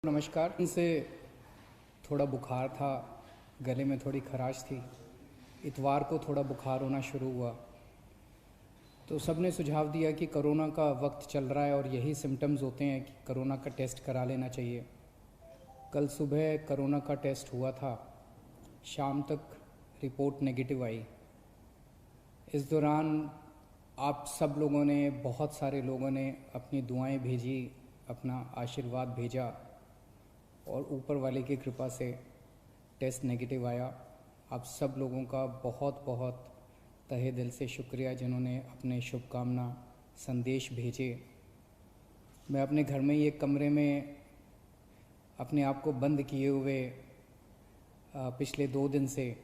नमस्कार। इनसे थोड़ा बुखार था, गले में थोड़ी खराश थी। इतवार को थोड़ा बुखार होना शुरू हुआ तो सबने सुझाव दिया कि कोरोना का वक्त चल रहा है और यही सिम्टम्स होते हैं कि कोरोना का टेस्ट करा लेना चाहिए। कल सुबह कोरोना का टेस्ट हुआ था, शाम तक रिपोर्ट नेगेटिव आई। इस दौरान आप सब लोगों ने, बहुत सारे लोगों ने अपनी दुआएं भेजी, अपना आशीर्वाद भेजा और ऊपर वाले की कृपा से टेस्ट नेगेटिव आया। आप सब लोगों का बहुत बहुत तहे दिल से शुक्रिया जिन्होंने अपने शुभकामना संदेश भेजे। मैं अपने घर में ही एक कमरे में अपने आप को बंद किए हुए पिछले 2 दिन से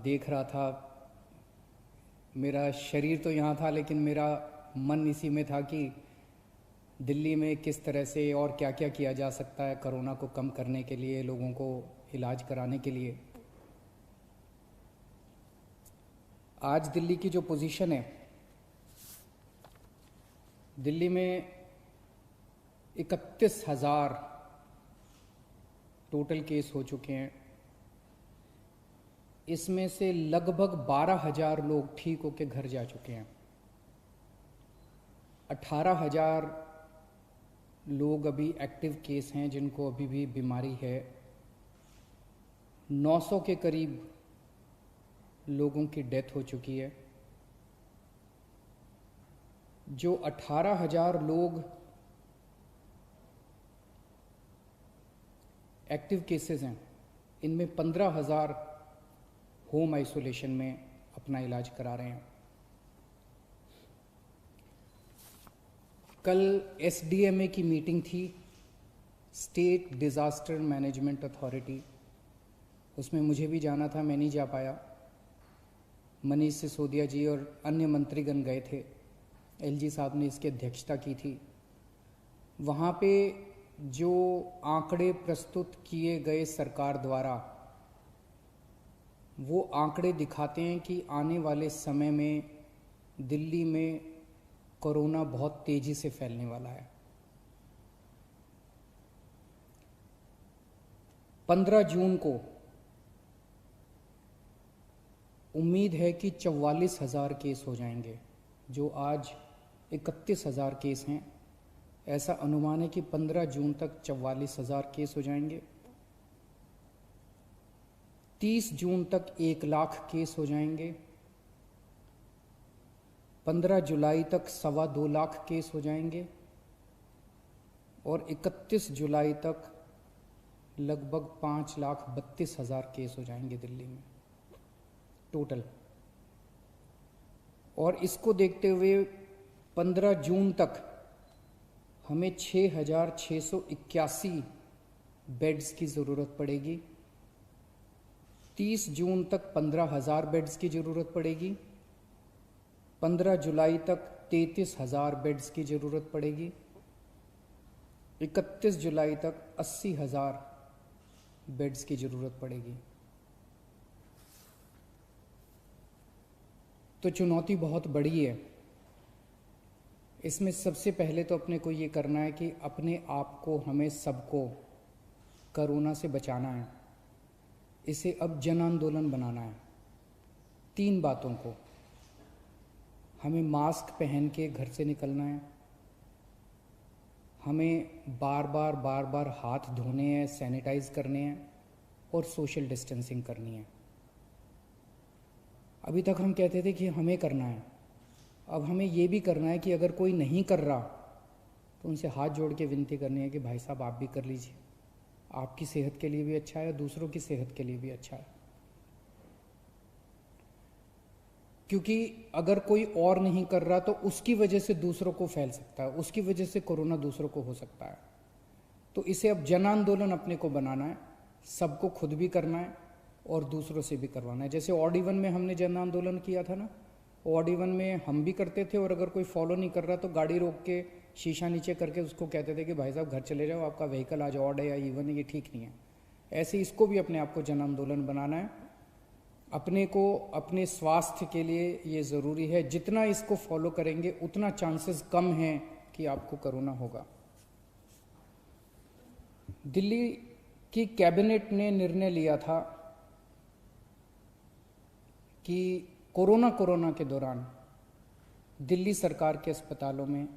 देख रहा था। मेरा शरीर तो यहाँ था लेकिन मेरा मन इसी में था कि दिल्ली में किस तरह से और क्या क्या किया जा सकता है कोरोना को कम करने के लिए, लोगों को इलाज कराने के लिए। आज दिल्ली की जो पोजीशन है, दिल्ली में 31,000 टोटल केस हो चुके हैं। इसमें से लगभग 12,000 लोग ठीक होकर घर जा चुके हैं। 18,000 लोग अभी एक्टिव केस हैं जिनको अभी भी बीमारी है। 900 के करीब लोगों की डेथ हो चुकी है। जो 18,000 लोग एक्टिव केसेस हैं, इनमें 15,000 होम आइसोलेशन में अपना इलाज करा रहे हैं। कल SDMA की मीटिंग थी, स्टेट डिज़ास्टर मैनेजमेंट अथॉरिटी। उसमें मुझे भी जाना था, मैं नहीं जा पाया। मनीष सिसोदिया जी और अन्य मंत्रीगण गए थे। LG साहब ने इसकी अध्यक्षता की थी। वहाँ पे जो आंकड़े प्रस्तुत किए गए सरकार द्वारा, वो आंकड़े दिखाते हैं कि आने वाले समय में दिल्ली में कोरोना बहुत तेजी से फैलने वाला है। 15 जून को उम्मीद है कि 44,000 केस हो जाएंगे। जो आज 31,000 केस हैं, ऐसा अनुमान है कि 15 जून तक 44,000 केस हो जाएंगे। 30 जून तक 1 लाख केस हो जाएंगे। 15 जुलाई तक 2.25 लाख केस हो जाएंगे और 31 जुलाई तक लगभग 5,32,000 केस हो जाएंगे दिल्ली में टोटल। और इसको देखते हुए 15 जून तक हमें 6,681 बेड्स की ज़रूरत पड़ेगी। 30 जून तक 15,000 बेड्स की ज़रूरत पड़ेगी। 15 जुलाई तक 33,000 बेड्स की ज़रूरत पड़ेगी। 31 जुलाई तक 80,000 बेड्स की ज़रूरत पड़ेगी। तो चुनौती बहुत बड़ी है। इसमें सबसे पहले तो अपने को ये करना है कि अपने आप को, हमें सबको कोरोना से बचाना है। इसे अब जन आंदोलन बनाना है। 3 बातों को, हमें मास्क पहन के घर से निकलना है, हमें बार बार हाथ धोने हैं, सैनिटाइज करने हैं और सोशल डिस्टेंसिंग करनी है। अभी तक हम कहते थे कि हमें करना है, अब हमें ये भी करना है कि अगर कोई नहीं कर रहा तो उनसे हाथ जोड़ के विनती करनी है कि भाई साहब आप भी कर लीजिए। आपकी सेहत के लिए भी अच्छा है, दूसरों की सेहत के लिए भी अच्छा है। क्योंकि अगर कोई और नहीं कर रहा तो उसकी वजह से दूसरों को फैल सकता है, उसकी वजह से कोरोना दूसरों को हो सकता है। तो इसे अब जन आंदोलन अपने को बनाना है, सबको खुद भी करना है और दूसरों से भी करवाना है। जैसे ऑड इवन में हमने जन आंदोलन किया था ना, ऑड इवन में हम भी करते थे और अगर कोई फॉलो नहीं कर रहा तो गाड़ी रोक के शीशा नीचे करके उसको कहते थे कि भाई साहब घर चले जाओ, आपका व्हीकल आज ऑड है या इवन है, ये ठीक नहीं है। ऐसे इसको भी अपने आप को जन आंदोलन बनाना है। अपने को, अपने स्वास्थ्य के लिए ये ज़रूरी है। जितना इसको फॉलो करेंगे उतना चांसेस कम हैं कि आपको कोरोना होगा। दिल्ली की कैबिनेट ने निर्णय लिया था कि कोरोना के दौरान दिल्ली सरकार के अस्पतालों में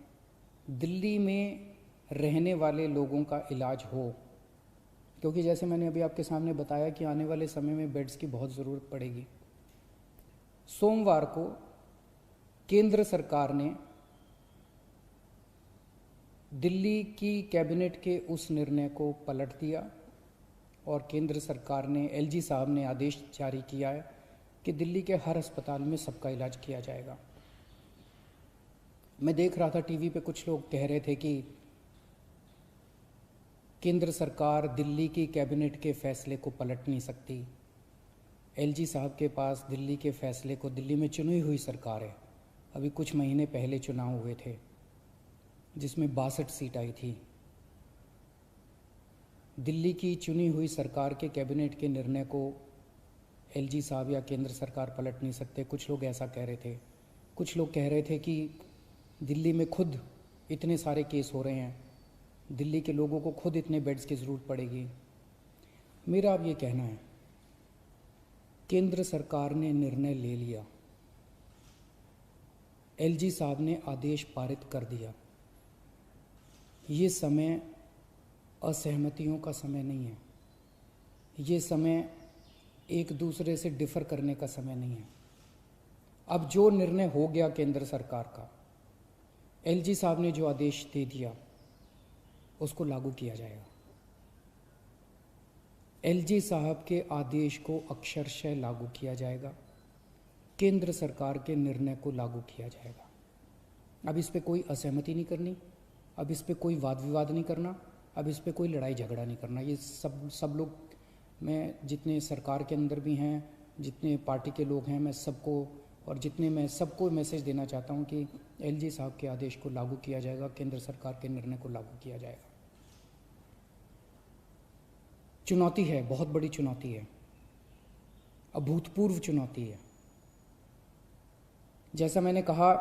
दिल्ली में रहने वाले लोगों का इलाज हो, क्योंकि जैसे मैंने अभी आपके सामने बताया कि आने वाले समय में बेड्स की बहुत ज़रूरत पड़ेगी। सोमवार को केंद्र सरकार ने दिल्ली की कैबिनेट के उस निर्णय को पलट दिया और केंद्र सरकार ने, एलजी साहब ने आदेश जारी किया है कि दिल्ली के हर अस्पताल में सबका इलाज किया जाएगा। मैं देख रहा था टीवी पे कुछ लोग कह रहे थे कि केंद्र सरकार दिल्ली की कैबिनेट के फैसले को पलट नहीं सकती। एलजी साहब के पास दिल्ली के फैसले को, दिल्ली में चुनी हुई सरकार है, अभी कुछ महीने पहले चुनाव हुए थे जिसमें 62 सीट आई थी। दिल्ली की चुनी हुई सरकार के कैबिनेट के निर्णय को एलजी साहब या केंद्र सरकार पलट नहीं सकते। कुछ लोग ऐसा कह रहे थे। कुछ लोग कह रहे थे कि दिल्ली में खुद इतने सारे केस हो रहे हैं, दिल्ली के लोगों को खुद इतने बेड्स की ज़रूरत पड़ेगी। मेरा अब ये कहना है, केंद्र सरकार ने निर्णय ले लिया, एलजी साहब ने आदेश पारित कर दिया। ये समय असहमतियों का समय नहीं है, ये समय एक दूसरे से डिफर करने का समय नहीं है। अब जो निर्णय हो गया केंद्र सरकार का, एलजी साहब ने जो आदेश दे दिया उसको लागू किया जाएगा। एलजी साहब के आदेश को अक्षरशः लागू किया जाएगा, केंद्र सरकार के निर्णय को लागू किया जाएगा। अब इस पे कोई असहमति नहीं करनी, अब इस पे कोई वाद विवाद नहीं करना, अब इस पे कोई लड़ाई झगड़ा नहीं करना। ये सब लोग, मैं जितने सरकार के अंदर भी हैं, जितने पार्टी के लोग हैं, मैं सबको मैसेज देना चाहता हूं कि एलजी साहब के आदेश को लागू किया जाएगा, केंद्र सरकार के निर्णय को लागू किया जाएगा। चुनौती है, बहुत बड़ी चुनौती है, अभूतपूर्व चुनौती है। जैसा मैंने कहा,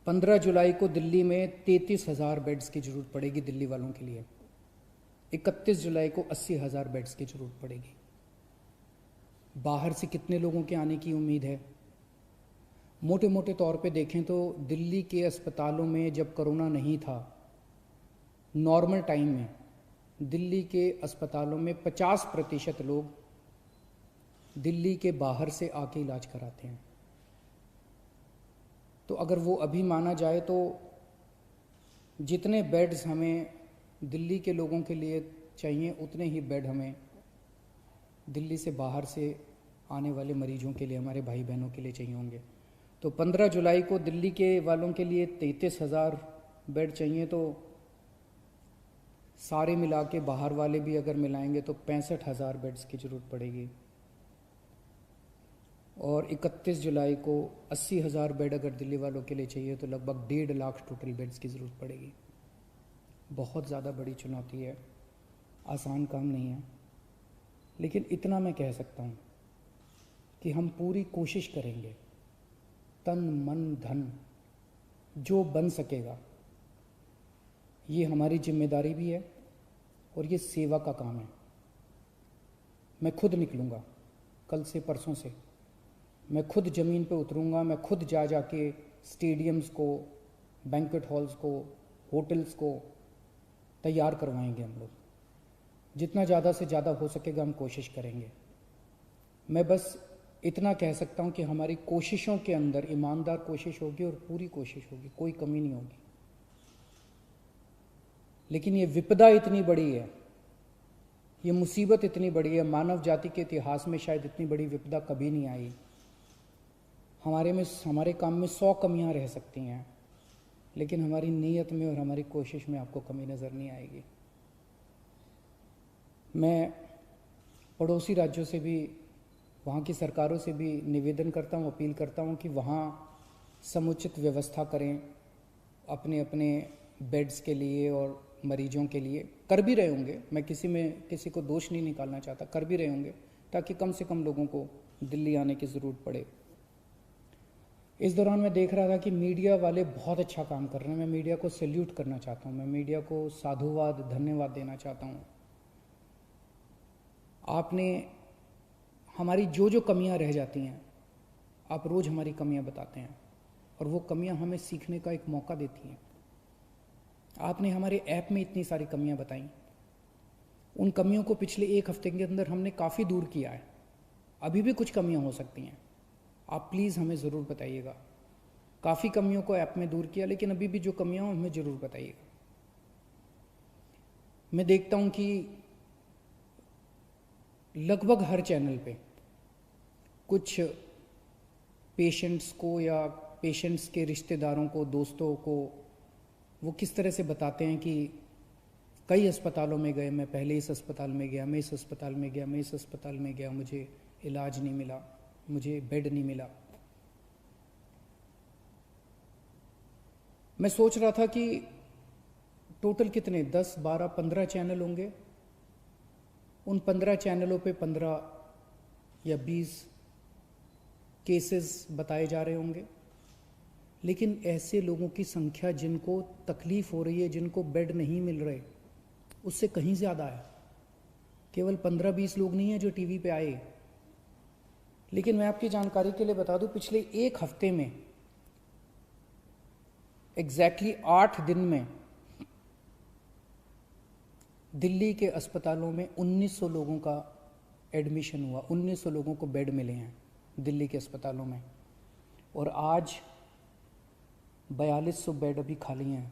15 जुलाई को दिल्ली में 33,000 बेड्स की जरूरत पड़ेगी दिल्ली वालों के लिए। 31 जुलाई को 80,000 बेड्स की जरूरत पड़ेगी। बाहर से कितने लोगों के आने की उम्मीद है? मोटे मोटे तौर पे देखें तो दिल्ली के अस्पतालों में जब कोरोना नहीं था, नॉर्मल टाइम में दिल्ली के अस्पतालों में 50% लोग दिल्ली के बाहर से आके इलाज कराते हैं। तो अगर वो अभी माना जाए तो जितने बेड्स हमें दिल्ली के लोगों के लिए चाहिए, उतने ही बेड हमें दिल्ली से बाहर से आने वाले मरीजों के लिए, हमारे भाई बहनों के लिए चाहिए होंगे। तो 15 जुलाई को दिल्ली के वालों के लिए 33,000 बेड चाहिए, तो सारे मिला के बाहर वाले भी अगर मिलाएंगे तो 65,000 बेड्स की ज़रूरत पड़ेगी। और 31 जुलाई को 80,000 बेड अगर दिल्ली वालों के लिए चाहिए तो लगभग 1.5 लाख टोटल बेड्स की ज़रूरत पड़ेगी। बहुत ज़्यादा बड़ी चुनौती है, आसान काम नहीं है। लेकिन इतना मैं कह सकता हूँ कि हम पूरी कोशिश करेंगे, तन मन धन जो बन सकेगा। ये हमारी जिम्मेदारी भी है और ये सेवा का काम है। मैं खुद निकलूँगा, कल से परसों से मैं खुद ज़मीन पे उतरूँगा। मैं खुद जाके स्टेडियम्स को, बैंक्वेट हॉल्स को, होटल्स को तैयार करवाएंगे। हम लोग जितना ज़्यादा से ज़्यादा हो सकेगा हम कोशिश करेंगे। मैं बस इतना कह सकता हूँ कि हमारी कोशिशों के अंदर ईमानदार कोशिश होगी और पूरी कोशिश होगी, कोई कमी नहीं होगी। लेकिन ये विपदा इतनी बड़ी है, ये मुसीबत इतनी बड़ी है, मानव जाति के इतिहास में शायद इतनी बड़ी विपदा कभी नहीं आई। हमारे काम में 100 कमियां रह सकती हैं, लेकिन हमारी नीयत में और हमारी कोशिश में आपको कमी नज़र नहीं आएगी। मैं पड़ोसी राज्यों से भी, वहाँ की सरकारों से भी निवेदन करता हूँ, अपील करता हूँ कि वहाँ समुचित व्यवस्था करें अपने अपने बेड्स के लिए और मरीजों के लिए। कर भी रहे होंगे, मैं किसी को दोष नहीं निकालना चाहता, कर भी रहे होंगे ताकि कम से कम लोगों को दिल्ली आने की ज़रूरत पड़े। इस दौरान मैं देख रहा था कि मीडिया वाले बहुत अच्छा काम कर रहे हैं। मैं मीडिया को सैल्यूट करना चाहता हूँ, मैं मीडिया को साधुवाद धन्यवाद देना चाहता हूँ। आपने हमारी जो जो कमियां रह जाती हैं, आप रोज़ हमारी कमियां बताते हैं और वो कमियां हमें सीखने का एक मौका देती हैं। आपने हमारे ऐप में इतनी सारी कमियां बताई, उन कमियों को पिछले एक हफ्ते के अंदर हमने काफ़ी दूर किया है। अभी भी कुछ कमियां हो सकती हैं, आप प्लीज़ हमें ज़रूर बताइएगा। काफ़ी कमियों को ऐप में दूर किया, लेकिन अभी भी जो कमियां हो हमें ज़रूर बताइएगा। मैं देखता हूं कि लगभग हर चैनल पे कुछ पेशेंट्स को या पेशेंट्स के रिश्तेदारों को, दोस्तों को, वो किस तरह से बताते हैं कि कई अस्पतालों में गए, मैं पहले इस अस्पताल में गया, मैं इस अस्पताल में गया, मैं इस अस्पताल में गया, मुझे इलाज नहीं मिला, मुझे बेड नहीं मिला। मैं सोच रहा था कि टोटल कितने 10, 12, 15 चैनल होंगे। उन 15 चैनलों पे 15 या 20 केसेस बताए जा रहे होंगे, लेकिन ऐसे लोगों की संख्या जिनको तकलीफ हो रही है, जिनको बेड नहीं मिल रहे, उससे कहीं ज़्यादा है। केवल 15-20 लोग नहीं हैं जो टीवी पे आए। लेकिन मैं आपकी जानकारी के लिए बता दूं, पिछले एक हफ्ते में एग्जैक्टली 8 दिन में दिल्ली के अस्पतालों में 1900 लोगों का एडमिशन हुआ, 1900 लोगों को बेड मिले हैं दिल्ली के अस्पतालों में। और आज 4200 बेड अभी खाली हैं।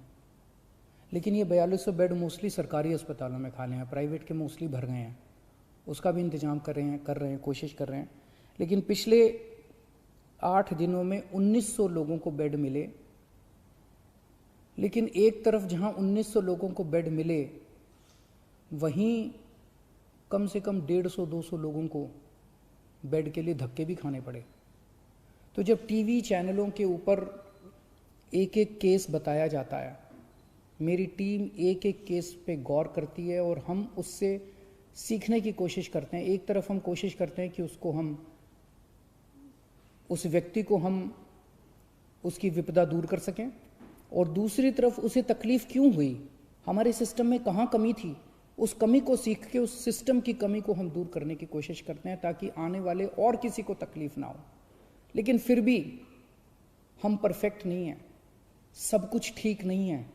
लेकिन ये 4200 बेड मोस्टली सरकारी अस्पतालों में खाली हैं, प्राइवेट के मोस्टली भर गए हैं। उसका भी इंतजाम कर रहे हैं, कोशिश कर रहे हैं। लेकिन पिछले 8 दिनों में 1900 लोगों को बेड मिले। लेकिन एक तरफ जहां 1900 लोगों को बेड मिले, वहीं कम से कम 150-200 लोगों को बेड के लिए धक्के भी खाने पड़े। तो जब टीवी चैनलों के ऊपर एक एक केस बताया जाता है, मेरी टीम एक एक केस पे गौर करती है और हम उससे सीखने की कोशिश करते हैं। एक तरफ हम कोशिश करते हैं कि उस व्यक्ति को हम उसकी विपदा दूर कर सकें, और दूसरी तरफ उसे तकलीफ क्यों हुई, हमारे सिस्टम में कहाँ कमी थी, उस कमी को सीख के उस सिस्टम की कमी को हम दूर करने की कोशिश करते हैं, ताकि आने वाले और किसी को तकलीफ ना हो। लेकिन फिर भी हम परफेक्ट नहीं हैं, सब कुछ ठीक नहीं है,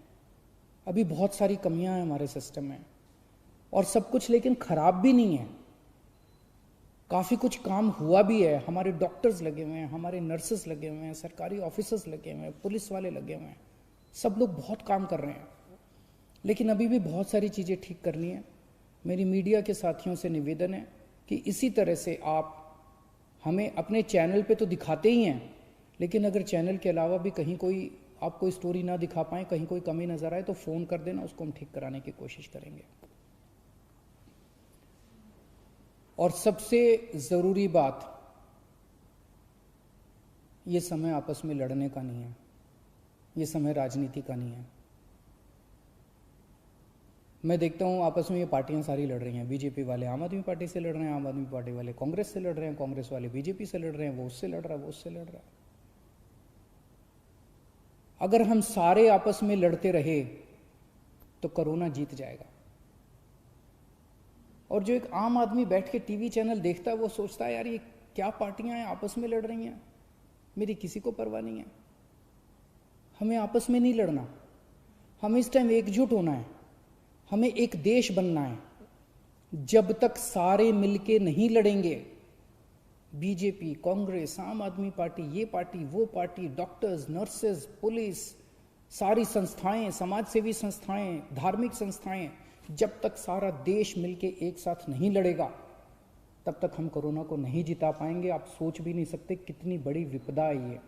अभी बहुत सारी कमियां हैं हमारे सिस्टम में, और सब कुछ लेकिन खराब भी नहीं है। काफ़ी कुछ काम हुआ भी है, हमारे डॉक्टर्स लगे हुए हैं, हमारे नर्सेस लगे हुए हैं, सरकारी ऑफिसर्स लगे हुए हैं, पुलिस वाले लगे हुए हैं, सब लोग बहुत काम कर रहे हैं। लेकिन अभी भी बहुत सारी चीज़ें ठीक करनी है। मेरी मीडिया के साथियों से निवेदन है कि इसी तरह से आप हमें अपने चैनल पे तो दिखाते ही हैं, लेकिन अगर चैनल के अलावा भी कहीं कोई आप कोई स्टोरी ना दिखा पाएँ, कहीं कोई कमी नज़र आए, तो फ़ोन कर देना, उसको हम ठीक कराने की कोशिश करेंगे। और सबसे ज़रूरी बात, ये समय आपस में लड़ने का नहीं है, ये समय राजनीति का नहीं है। मैं देखता हूँ आपस में ये पार्टियां सारी लड़ रही हैं। बीजेपी वाले आम आदमी पार्टी से लड़ रहे हैं, आम आदमी पार्टी वाले कांग्रेस से लड़ रहे हैं, कांग्रेस वाले बीजेपी से लड़ रहे हैं, वो उससे लड़ रहा है, वो उससे लड़ रहा है। अगर हम सारे आपस में लड़ते रहे तो कोरोना जीत जाएगा। और जो एक आम आदमी बैठ के टीवी चैनल देखता है, वो सोचता है यार ये क्या पार्टियां हैं, आपस में लड़ रही हैं, मेरी किसी को परवाह नहीं है। हमें आपस में नहीं लड़ना, हमें इस टाइम एकजुट होना है, हमें एक देश बनना है। जब तक सारे मिलके नहीं लड़ेंगे, बीजेपी, कांग्रेस, आम आदमी पार्टी, ये पार्टी, वो पार्टी, डॉक्टर्स, नर्सेज, पुलिस, सारी संस्थाएं, समाज सेवी संस्थाएं, धार्मिक संस्थाएं, जब तक सारा देश मिलके एक साथ नहीं लड़ेगा, तब तक हम कोरोना को नहीं जिता पाएंगे। आप सोच भी नहीं सकते कितनी बड़ी विपदा है ये।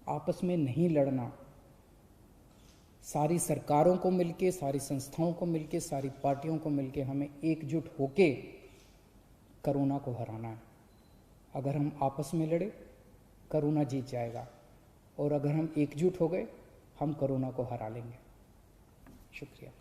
आपस में नहीं लड़ना, सारी सरकारों को मिलके, सारी संस्थाओं को मिलके, सारी पार्टियों को मिलके हमें एकजुट होके कोरोना को हराना है। अगर हम आपस में लड़े, कोरोना जीत जाएगा, और अगर हम एकजुट हो गए, हम कोरोना को हरा लेंगे। शुक्रिया।